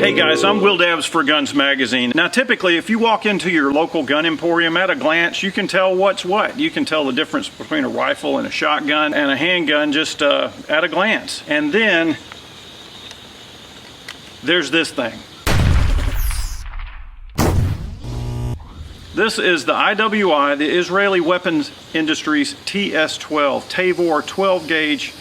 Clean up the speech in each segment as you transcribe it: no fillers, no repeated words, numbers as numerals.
Hey guys, I'm Will Dabbs for Guns Magazine. Now typically if you walk into your local gun emporium, at a glance you can tell what's what. You can tell the difference between a rifle and a shotgun and a handgun just at a glance. And then there's this thing. This is the IWI, the Israeli Weapons Industries TS12, Tavor 12 gauge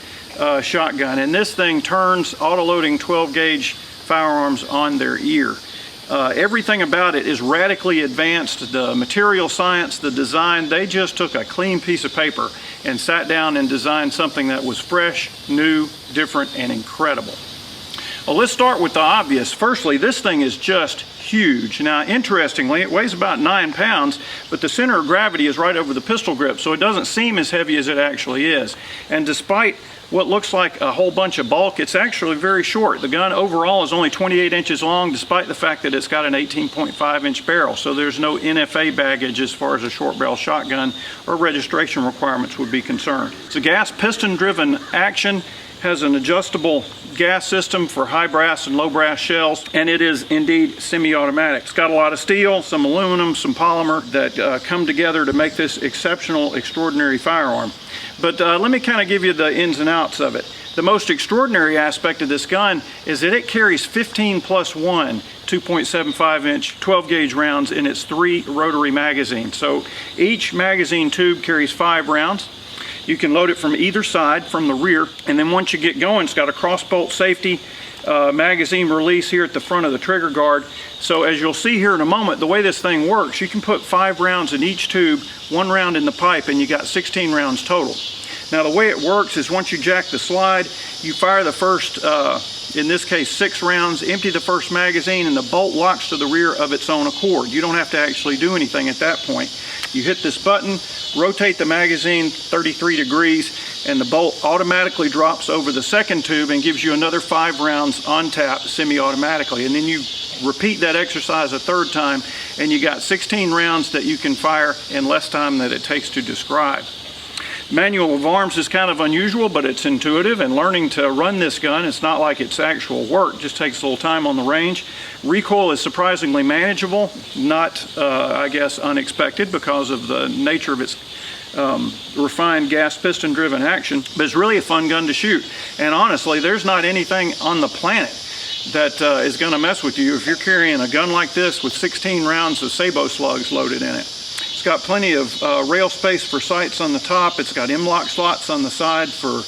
shotgun. And this thing turns auto-loading 12 gauge firearms on their ear. Everything about it is radically advanced. The material science, the design, they just took a clean piece of paper and sat down and designed something that was fresh, new, different, and incredible. Well, let's start with the obvious. Firstly, this thing is just huge. Now, interestingly, it weighs about 9 pounds, but the center of gravity is right over the pistol grip, so it doesn't seem as heavy as it actually is. And despite what looks like a whole bunch of bulk, it's actually very short. The gun overall is only 28 inches long, despite the fact that it's got an 18.5 inch barrel. So there's no NFA baggage as far as a short barrel shotgun or registration requirements would be concerned. It's a gas piston driven action, has an adjustable gas system for high brass and low brass shells, and it is indeed semi-automatic. It's got a lot of steel, some aluminum, some polymer that come together to make this exceptional, extraordinary firearm. But let me kind of give you the ins and outs of it. The most extraordinary aspect of this gun is that it carries 15 plus 1 2.75 inch 12 gauge rounds in its 3 rotary magazines. So each magazine tube carries 5 rounds. You can load it from either side, from the rear, and then once you get going, it's got a cross-bolt safety magazine release here at the front of the trigger guard. So as you'll see here in a moment, the way this thing works, you can put 5 rounds in each tube, 1 round in the pipe, and you got 16 rounds total. Now the way it works is once you jack the slide, you fire the first, in this case 6 rounds, empty the first magazine, and the bolt locks to the rear of its own accord. You don't have to actually do anything at that point. You hit this button, rotate the magazine 33 degrees, and the bolt automatically drops over the second tube and gives you another 5 rounds on tap semi-automatically. And then you repeat that exercise a third time, and you got 16 rounds that you can fire in less time than it takes to describe. Manual of arms is kind of unusual, but it's intuitive, and learning to run this gun, it's not like it's actual work, just takes a little time on the range. Recoil is surprisingly manageable, not I guess unexpected because of the nature of its refined gas piston driven action, but it's really a fun gun to shoot. And honestly, there's not anything on the planet that is going to mess with you if you're carrying a gun like this with 16 rounds of sabot slugs loaded in it. It's got plenty of rail space for sights on the top. It's got M-lock slots on the side for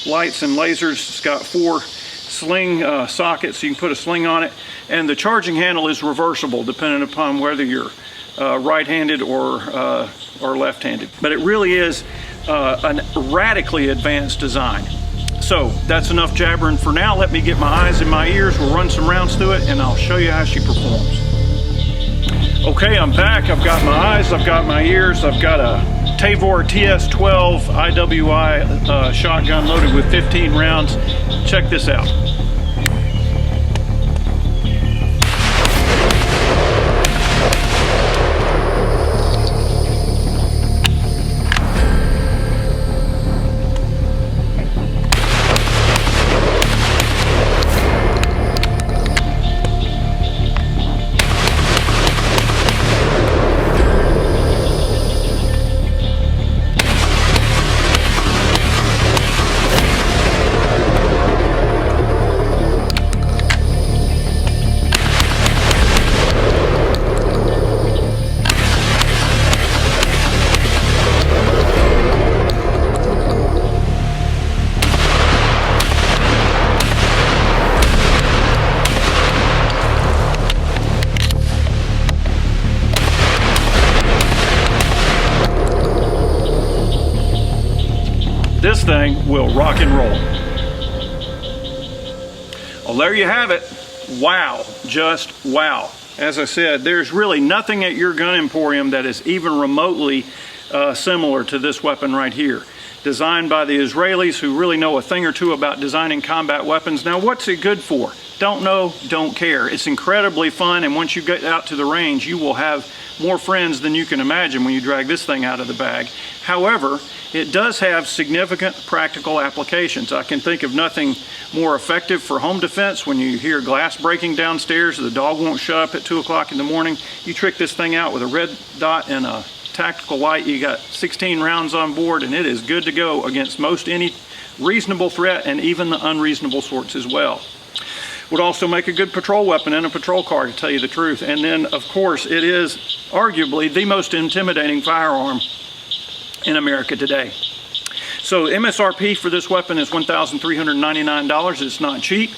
lights and lasers. It's got 4 sling sockets, so you can put a sling on it. And the charging handle is reversible depending upon whether you're right-handed or left-handed. But it really is a radically advanced design. So that's enough jabbering for now. Let me get my eyes and my ears. We'll run some rounds through it, and I'll show you how she performs. Okay, I'm back. I've got my eyes, I've got my ears, I've got a Tavor TS12 IWI shotgun loaded with 15 rounds. Check this out. This thing will rock and roll. Well, there you have it. Wow, just wow. As I said, there's really nothing at your gun emporium that is even remotely similar to this weapon right here. Designed by the Israelis, who really know a thing or two about designing combat weapons. Now, what's it good for? Don't know, don't care. It's incredibly fun, and once you get out to the range, you will have more friends than you can imagine when you drag this thing out of the bag. However, it does have significant practical applications. I can think of nothing more effective for home defense. When you hear glass breaking downstairs, the dog won't shut up at 2 o'clock in the morning, you trick this thing out with a red dot and a tactical light. You got 16 rounds on board, and it is good to go against most any reasonable threat, and even the unreasonable sorts as well. Would also make a good patrol weapon in a patrol car, to tell you the truth. And then, of course, it is arguably the most intimidating firearm in America today. So MSRP for this weapon is $1,399. It's not cheap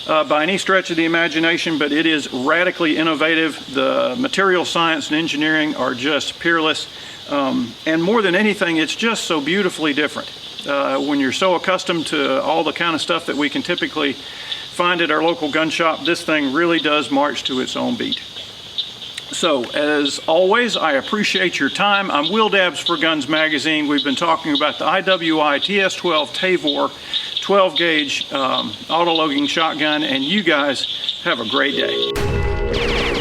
by any stretch of the imagination, but it is radically innovative. The material science and engineering are just peerless. And more than anything, it's just so beautifully different. When you're so accustomed to all the kind of stuff that we can typically find at our local gun shop, this thing really does march to its own beat. So, as always, I appreciate your time. I'm Will Dabbs for Guns Magazine. We've been talking about the IWI TS12 Tavor 12-gauge auto-loading shotgun, and you guys have a great day.